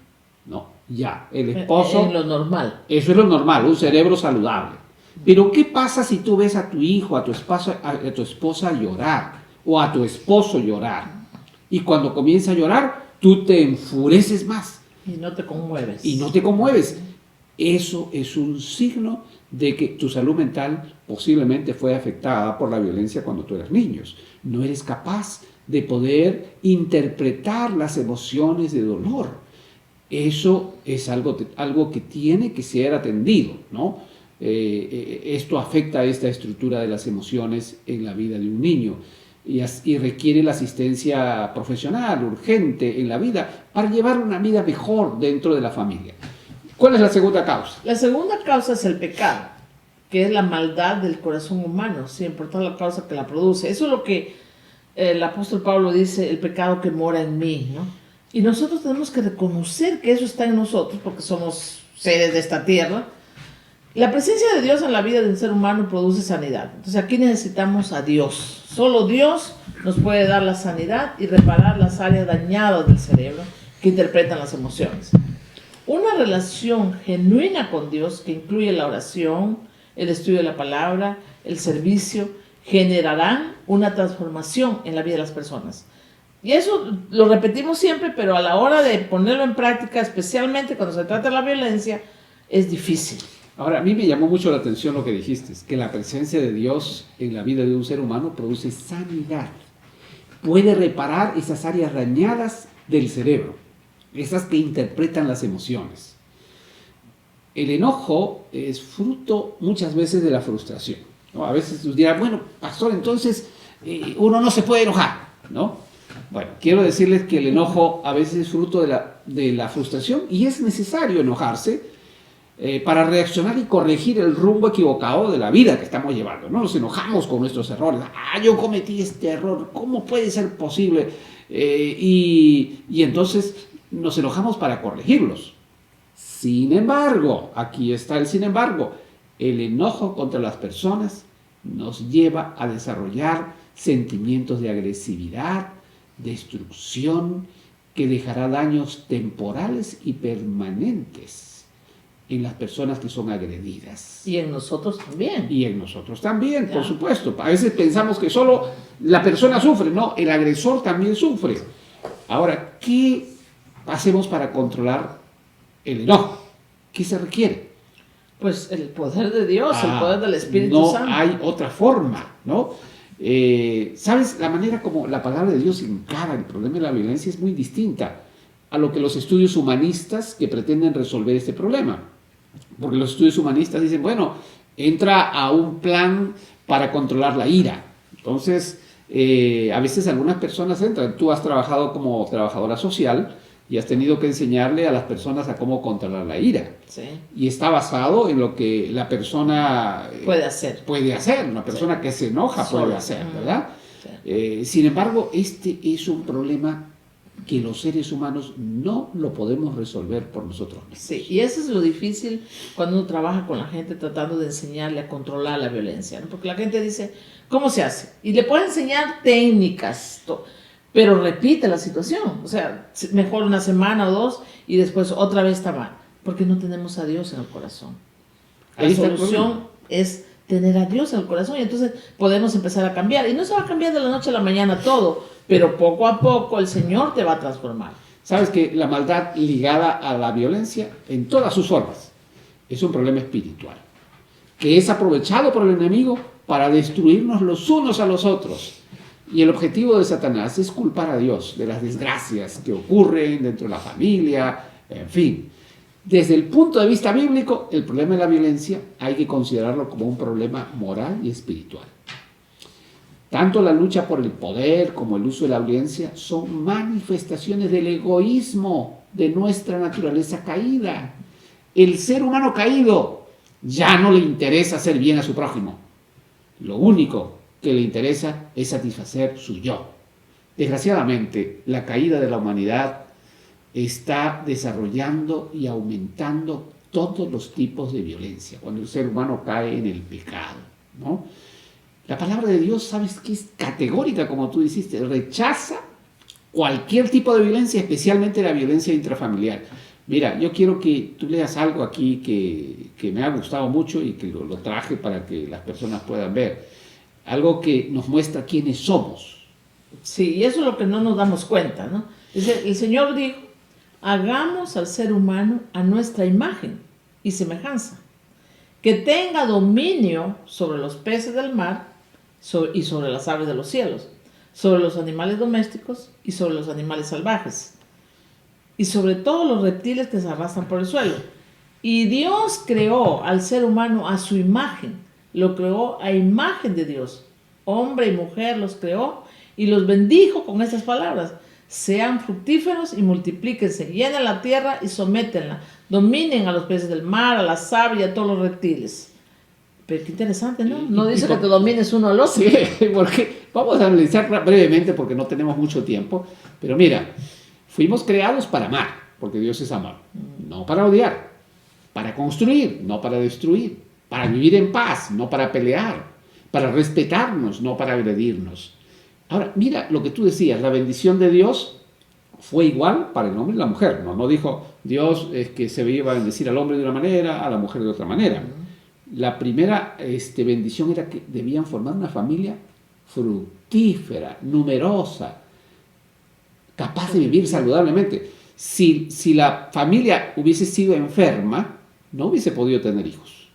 No, ya, el esposo... Es lo normal. Eso es lo normal, un cerebro saludable. Pero ¿qué pasa si tú ves a tu hijo, a tu esposa llorar o a tu esposo llorar? Y cuando comienza a llorar, tú te enfureces más. Y no te conmueves. Y no te conmueves. Eso es un signo de que tu salud mental posiblemente fue afectada por la violencia cuando tú eras niño. No eres capaz de poder interpretar las emociones de dolor. Eso es algo que tiene que ser atendido, ¿no? esto afecta a esta estructura de las emociones en la vida de un niño y requiere la asistencia profesional urgente en la vida para llevar una vida mejor dentro de la familia. ¿Cuál es la segunda causa? La segunda causa es el pecado, que es la maldad del corazón humano, sin importar la causa que la produce. Eso es lo que el apóstol Pablo dice, el pecado que mora en mí, ¿no? Y nosotros tenemos que reconocer que eso está en nosotros, porque somos seres de esta tierra. La presencia de Dios en la vida del ser humano produce sanidad. Entonces aquí necesitamos a Dios. Solo Dios nos puede dar la sanidad y reparar las áreas dañadas del cerebro que interpretan las emociones. Una relación genuina con Dios, que incluye la oración, el estudio de la palabra, el servicio, generarán una transformación en la vida de las personas. Y eso lo repetimos siempre, pero a la hora de ponerlo en práctica, especialmente cuando se trata de la violencia, es difícil. Ahora, a mí me llamó mucho la atención lo que dijiste, que la presencia de Dios en la vida de un ser humano produce sanidad. Puede reparar esas áreas dañadas del cerebro, esas que interpretan las emociones. El enojo es fruto muchas veces de la frustración, ¿no? A veces tú dirás, bueno, pastor, entonces uno no se puede enojar, ¿no? Bueno, quiero decirles que el enojo a veces es fruto de la frustración y es necesario enojarse para reaccionar y corregir el rumbo equivocado de la vida que estamos llevando. No nos enojamos con nuestros errores. Yo cometí este error, ¿cómo puede ser posible? Y entonces nos enojamos para corregirlos. Sin embargo, aquí está el sin embargo, el enojo contra las personas nos lleva a desarrollar sentimientos de agresividad, destrucción, que dejará daños temporales y permanentes en las personas que son agredidas. Y en nosotros también. Y en nosotros también, por supuesto. A veces pensamos que solo la persona sufre, no, el agresor también sufre. Ahora, ¿qué hacemos para controlar el enojo? ¿Qué se requiere? Pues el poder de Dios, el poder del Espíritu Santo. No hay otra forma, ¿no? ¿Sabes? La manera como la palabra de Dios encara el problema de la violencia es muy distinta a lo que los estudios humanistas que pretenden resolver este problema. Porque los estudios humanistas dicen, bueno, entra a un plan para controlar la ira. Entonces, a veces algunas personas entran. Tú has trabajado como trabajadora social y has tenido que enseñarle a las personas a cómo controlar la ira. Sí. Y está basado en lo que la persona puede hacer. Una persona que se enoja puede hacer, ¿verdad? Sí. Sin embargo, este es un problema que los seres humanos no lo podemos resolver por nosotros mismos. Sí, y eso es lo difícil cuando uno trabaja con la gente tratando de enseñarle a controlar la violencia, ¿no? Porque la gente dice, ¿cómo se hace? Y le puede enseñar técnicas, pero repite la situación. O sea, mejor una semana o dos y después otra vez está mal, porque no tenemos a Dios en el corazón. La solución es tener a Dios en el corazón y entonces podemos empezar a cambiar. Y no se va a cambiar de la noche a la mañana todo, pero poco a poco el Señor te va a transformar. Sabes que la maldad ligada a la violencia en todas sus formas es un problema espiritual, que es aprovechado por el enemigo para destruirnos los unos a los otros. Y el objetivo de Satanás es culpar a Dios de las desgracias que ocurren dentro de la familia, en fin. Desde el punto de vista bíblico, el problema de la violencia hay que considerarlo como un problema moral y espiritual. Tanto la lucha por el poder como el uso de la violencia son manifestaciones del egoísmo de nuestra naturaleza caída. El ser humano caído ya no le interesa hacer bien a su prójimo. Lo único que le interesa es satisfacer su yo. Desgraciadamente, la caída de la humanidad está desarrollando y aumentando todos los tipos de violencia, cuando el ser humano cae en el pecado, ¿no? La palabra de Dios, ¿sabes qué? Es categórica, como tú dijiste, rechaza cualquier tipo de violencia, especialmente la violencia intrafamiliar. Mira, yo quiero que tú leas algo aquí que me ha gustado mucho y que lo traje para que las personas puedan ver. Algo que nos muestra quiénes somos. Sí, y eso es lo que no nos damos cuenta, ¿no? Dice, el Señor dijo, hagamos al ser humano a nuestra imagen y semejanza, que tenga dominio sobre los peces del mar y sobre las aves de los cielos, sobre los animales domésticos y sobre los animales salvajes, y sobre todos los reptiles que se arrastran por el suelo. Y Dios creó al ser humano a su imagen, lo creó a imagen de Dios. Hombre y mujer los creó y los bendijo con estas palabras: sean fructíferos y multiplíquense, llenen la tierra y sométenla, dominen a los peces del mar, a las aves y a todos los reptiles. Pero qué interesante, ¿no? No dice que te domines uno al otro. Sí, porque vamos a analizar brevemente porque no tenemos mucho tiempo, pero mira, fuimos creados para amar, porque Dios es amor, no para odiar, para construir, no para destruir, para vivir en paz, no para pelear, para respetarnos, no para agredirnos. Ahora, mira lo que tú decías, la bendición de Dios fue igual para el hombre y la mujer, ¿no? No dijo Dios es que se iba a bendecir al hombre de una manera, a la mujer de otra manera. La primera bendición era que debían formar una familia fructífera, numerosa, capaz de vivir saludablemente. Si la familia hubiese sido enferma, no hubiese podido tener hijos.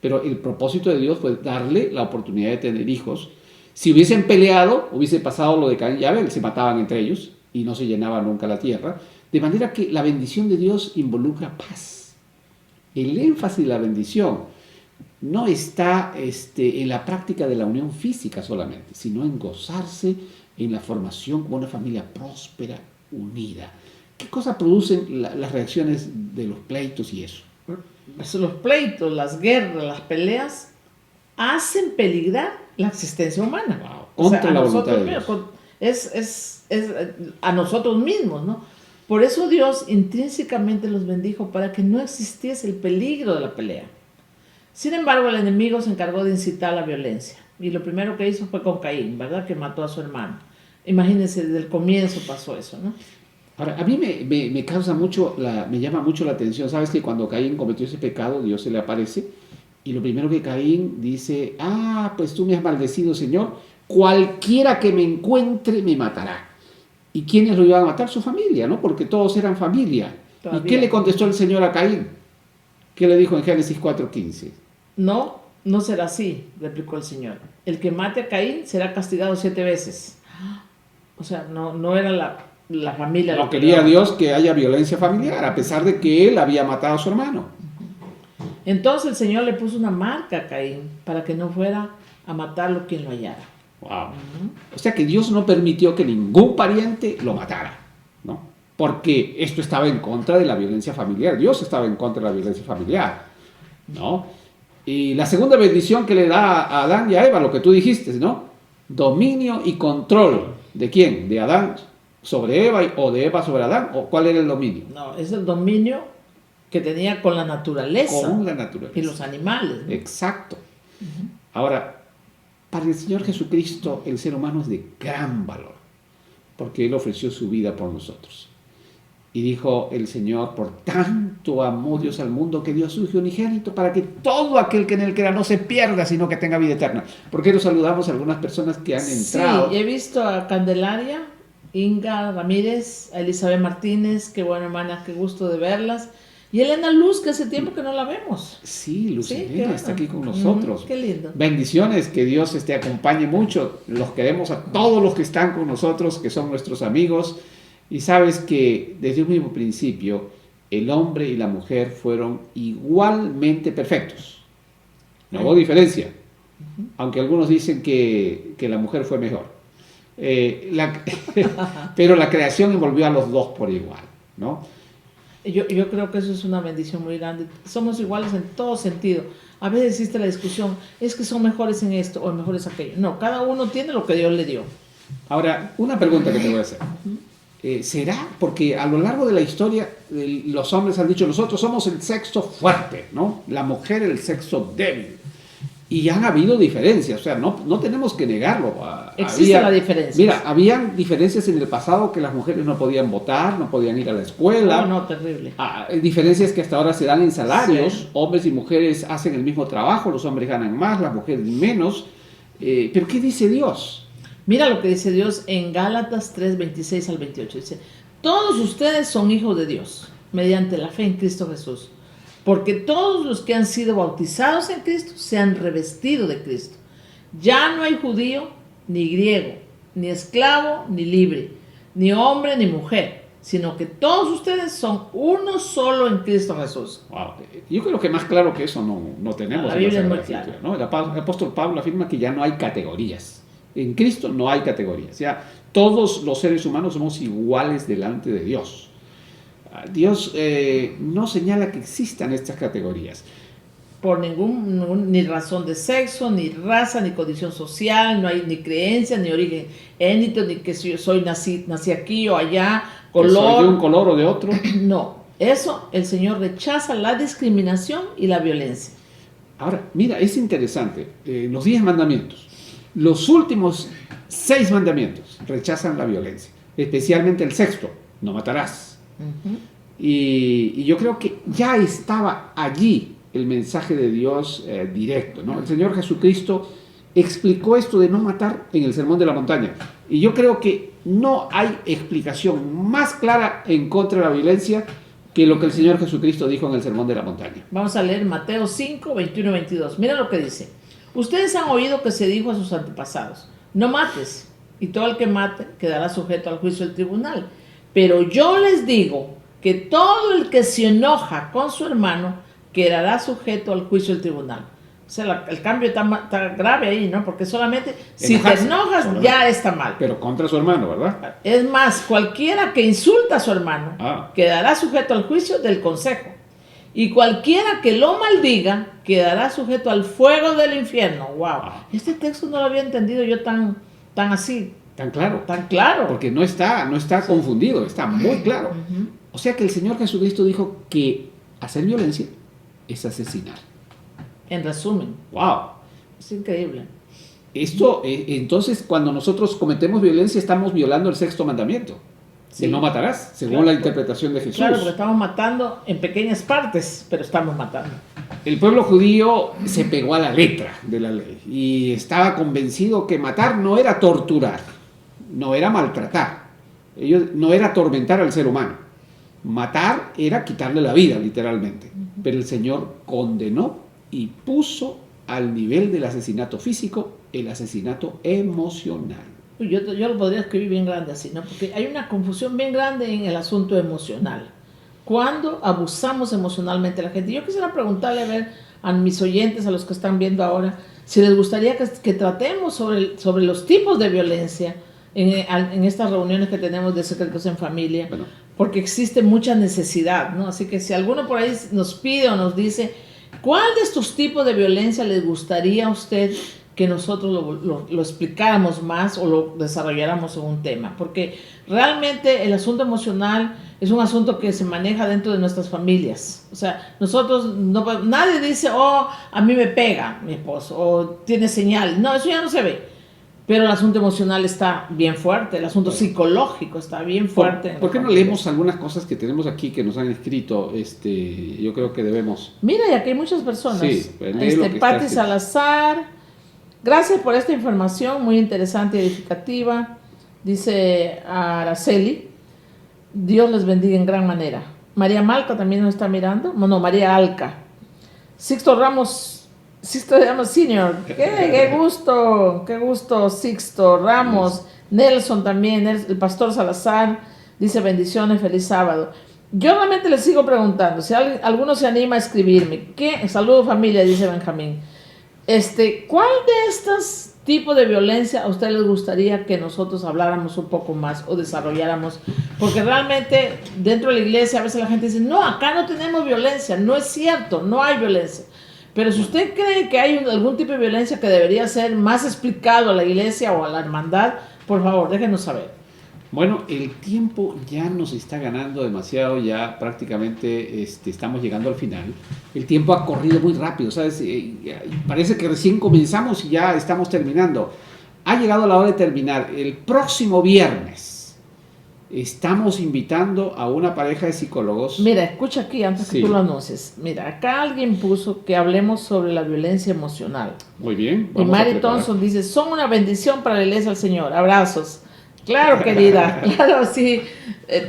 Pero el propósito de Dios fue darle la oportunidad de tener hijos. Si hubiesen peleado, hubiese pasado lo de Caín y Abel, se mataban entre ellos y no se llenaba nunca la tierra. De manera que la bendición de Dios involucra paz. El énfasis de la bendición no está en la práctica de la unión física solamente, sino en gozarse en la formación como una familia próspera, unida. ¿Qué cosa producen las reacciones de los pleitos y eso? Los pleitos, las guerras, las peleas hacen peligrar la existencia humana. Wow. Contra la voluntad de Dios. Es a nosotros mismos, ¿no? Por eso Dios intrínsecamente los bendijo para que no existiese el peligro de la pelea. Sin embargo, el enemigo se encargó de incitar la violencia. Y lo primero que hizo fue con Caín, ¿verdad? Que mató a su hermano. Imagínense, desde el comienzo pasó eso, ¿no? Ahora, a mí me causa mucho, me llama mucho la atención. ¿Sabes que cuando Caín cometió ese pecado, Dios se le aparece? Y lo primero que Caín dice, pues tú me has maldecido, Señor. Cualquiera que me encuentre me matará. ¿Y quiénes lo iban a matar? Su familia, ¿no? Porque todos eran familia. ¿Y qué le contestó el Señor a Caín? ¿Qué le dijo en Génesis 4:15? No será así, replicó el Señor. El que mate a Caín será castigado 7 veces. O sea, no era la familia. No quería Dios que haya violencia familiar, a pesar de que él había matado a su hermano. Entonces el Señor le puso una marca a Caín para que no fuera a matarlo quien lo hallara. Wow. O sea que Dios no permitió que ningún pariente lo matara, ¿no? Porque esto estaba en contra de la violencia familiar. Dios estaba en contra de la violencia familiar, ¿no? Y la segunda bendición que le da a Adán y a Eva, lo que tú dijiste, ¿no? Dominio y control. ¿De quién? ¿De Adán sobre Eva o de Eva sobre Adán? ¿O cuál era el dominio? No, es el dominio que tenía con la naturaleza. Con la naturaleza. Y los animales, ¿no? Exacto. Ahora, para el Señor Jesucristo, el ser humano es de gran valor, porque Él ofreció su vida por nosotros. Y dijo el Señor, por tanto amó Dios al mundo que dio a su Hijo unigénito, para que todo aquel que en Él crea no se pierda, sino que tenga vida eterna. ¿Por qué nos saludamos a algunas personas que han entrado? Sí, he visto a Candelaria, Inga Ramírez, a Elizabeth Martínez, qué buena hermana, qué gusto de verlas. Y Elena Luz, que hace tiempo que no la vemos. Sí, Luz Elena está aquí con nosotros. Qué lindo. Bendiciones, que Dios te acompañe mucho. Los queremos a todos los que están con nosotros, que son nuestros amigos. Y sabes que desde un mismo principio, el hombre y la mujer fueron igualmente perfectos. No hubo diferencia. Aunque algunos dicen que la mujer fue mejor. Pero la creación envolvió a los dos por igual, ¿no? Yo creo que eso es una bendición muy grande. Somos iguales en todo sentido. A veces existe la discusión, es que son mejores en esto o mejores en aquello. No, cada uno tiene lo que Dios le dio. Ahora, una pregunta que te voy a hacer. ¿Será? Porque a lo largo de la historia los hombres han dicho, nosotros somos el sexo fuerte, ¿no? La mujer el sexo débil. Y han habido diferencias, o sea, no tenemos que negarlo. Existe la diferencia. Mira, habían diferencias en el pasado que las mujeres no podían votar, no podían ir a la escuela. No, terrible. Diferencias que hasta ahora se dan en salarios. Sí. Hombres y mujeres hacen el mismo trabajo, los hombres ganan más, las mujeres menos. ¿Pero qué dice Dios? Mira lo que dice Dios en Gálatas 3, 26 al 28. Dice, todos ustedes son hijos de Dios, mediante la fe en Cristo Jesús. Porque todos los que han sido bautizados en Cristo se han revestido de Cristo. Ya no hay judío, ni griego, ni esclavo, ni libre, ni hombre, ni mujer. sino que todos ustedes son uno solo en Cristo Jesús. Wow. Yo creo que más claro que eso no tenemos. La Biblia en es muy Sagrada clara. Escritura, ¿no? El apóstol Pablo afirma que ya no hay categorías. En Cristo no hay categorías. Ya todos los seres humanos somos iguales delante de Dios. Dios no señala que existan estas categorías. Por ni razón de sexo, ni raza, ni condición social, no hay ni creencia, ni origen étnico, ni que nací aquí o allá, Que soy color. de un color o de otro. No, eso el Señor rechaza la discriminación y la violencia. Ahora, mira, es interesante. Los 10 mandamientos, los últimos 6 mandamientos rechazan la violencia, especialmente el sexto, no matarás. Uh-huh. Y yo creo que ya estaba allí el mensaje de Dios directo, ¿no? El Señor Jesucristo explicó esto de no matar en el Sermón de la Montaña. Y yo creo que no hay explicación más clara en contra de la violencia que lo que el Señor Jesucristo dijo en el Sermón de la Montaña. Vamos a leer Mateo 5, 21 y 22. Mira lo que dice. Ustedes han oído que se dijo a sus antepasados, no mates, y todo el que mate quedará sujeto al juicio del tribunal. Pero yo les digo que todo el que se enoja con su hermano quedará sujeto al juicio del tribunal. O sea, el cambio está grave ahí, ¿no? Porque solamente si te enojas ya está mal. Pero contra su hermano, ¿verdad? Es más, cualquiera que insulta a su hermano quedará sujeto al juicio del consejo. Y cualquiera que lo maldiga quedará sujeto al fuego del infierno. ¡Wow! Este texto no lo había entendido yo tan así. Tan claro. Tan claro. Porque no está confundido, está muy claro. Uh-huh. O sea que el Señor Jesucristo dijo que hacer violencia es asesinar. En resumen. ¡Wow! Es increíble. Esto, entonces, cuando nosotros cometemos violencia, estamos violando el sexto mandamiento. Sí. No matarás, según la interpretación de Jesús. Claro, porque estamos matando en pequeñas partes, pero estamos matando. El pueblo judío se pegó a la letra de la ley y estaba convencido que matar no era torturar, no era maltratar, no era atormentar al ser humano. Matar era quitarle la vida, literalmente. Pero el Señor condenó y puso al nivel del asesinato físico el asesinato emocional. Yo lo podría escribir bien grande así, ¿no? Porque hay una confusión bien grande en el asunto emocional. ¿Cuándo abusamos emocionalmente de la gente? Yo quisiera preguntarle, a ver, a mis oyentes, a los que están viendo ahora, si les gustaría que tratemos sobre los tipos de violencia en estas reuniones que tenemos de Secretos en Familia, bueno, porque existe mucha necesidad, ¿no? Así que si alguno por ahí nos pide o nos dice, ¿cuál de estos tipos de violencia les gustaría a usted que nosotros lo explicáramos más o lo desarrolláramos en un tema? Porque realmente el asunto emocional es un asunto que se maneja dentro de nuestras familias. O sea, nadie dice, oh, a mí me pega mi esposo, o tiene señal. No, eso ya no se ve. Pero el asunto emocional está bien fuerte, el asunto psicológico está bien fuerte. ¿Por qué no leemos algunas cosas que tenemos aquí que nos han escrito? Yo creo que debemos... Mira, y aquí hay muchas personas. Sí, Pati Salazar, gracias por esta información muy interesante y edificativa. Dice Araceli, Dios les bendiga en gran manera. María Malca también nos está mirando. No, María Alca. Sixto Ramos Senior, qué gusto, Sixto Ramos, Nelson también, el pastor Salazar, dice bendiciones, feliz sábado. Yo realmente les sigo preguntando, si alguno se anima a escribirme, saludo familia, dice Benjamín, ¿cuál de estos tipos de violencia a ustedes les gustaría que nosotros habláramos un poco más o desarrolláramos? Porque realmente dentro de la iglesia a veces la gente dice, no, acá no tenemos violencia, no es cierto, no hay violencia. Pero si usted cree que hay algún tipo de violencia que debería ser más explicado a la iglesia o a la hermandad, por favor, déjenos saber. Bueno, el tiempo ya nos está ganando demasiado, ya prácticamente estamos llegando al final. El tiempo ha corrido muy rápido, ¿sabes? Parece que recién comenzamos y ya estamos terminando. Ha llegado la hora de terminar. El próximo viernes estamos invitando a una pareja de psicólogos. Mira, escucha aquí antes que tú lo anuncies. Mira, acá alguien puso que hablemos sobre la violencia emocional. Muy bien. Y Mary Thompson dice, son una bendición para la iglesia del Señor. Abrazos. Claro, querida. Claro, sí.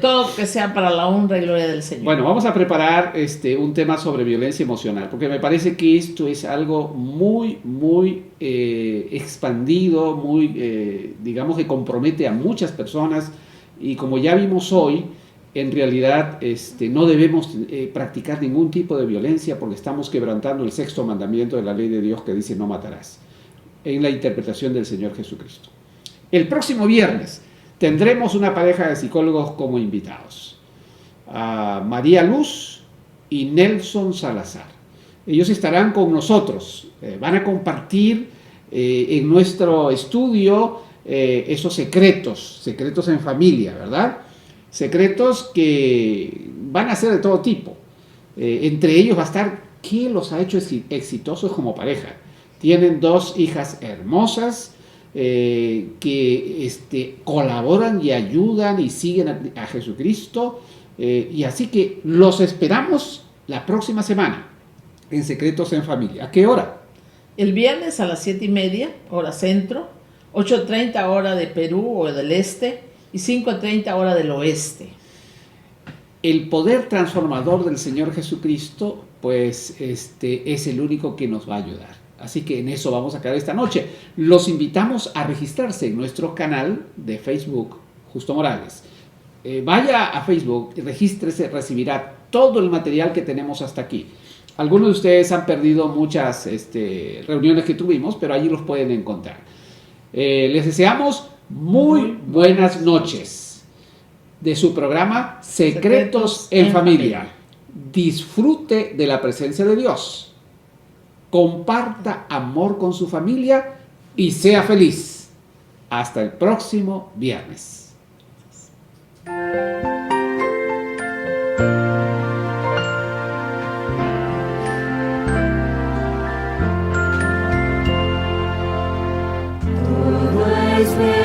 Todo que sea para la honra y gloria del Señor. Bueno, vamos a preparar un tema sobre violencia emocional, porque me parece que esto es algo muy, muy expandido, muy, digamos que compromete a muchas personas. Y como ya vimos hoy, en realidad no debemos practicar ningún tipo de violencia porque estamos quebrantando el sexto mandamiento de la ley de Dios que dice no matarás, en la interpretación del Señor Jesucristo. El próximo viernes tendremos una pareja de psicólogos como invitados, a María Luz y Nelson Salazar. Ellos estarán con nosotros, van a compartir en nuestro estudio esos secretos en familia, ¿verdad? Secretos que van a ser de todo tipo. Entre ellos va a estar qué los ha hecho exitosos como pareja. Tienen 2 hijas hermosas que colaboran y ayudan y siguen a Jesucristo. Y así que los esperamos la próxima semana en Secretos en Familia. ¿A qué hora? El viernes a las 7:30, hora centro, 8:30 hora de Perú o del este y 5:30 hora del oeste. El poder transformador del Señor Jesucristo, pues es el único que nos va a ayudar. Así que en eso vamos a quedar esta noche. Los invitamos a registrarse en nuestro canal de Facebook, Justo Morales. Vaya a Facebook y regístrese, recibirá todo el material que tenemos hasta aquí. Algunos de ustedes han perdido muchas reuniones que tuvimos, pero allí los pueden encontrar. Les deseamos muy buenas noches de su programa Secretos en Familia. Disfrute de la presencia de Dios. Comparta amor con su familia y sea feliz. Hasta el próximo viernes. Todo es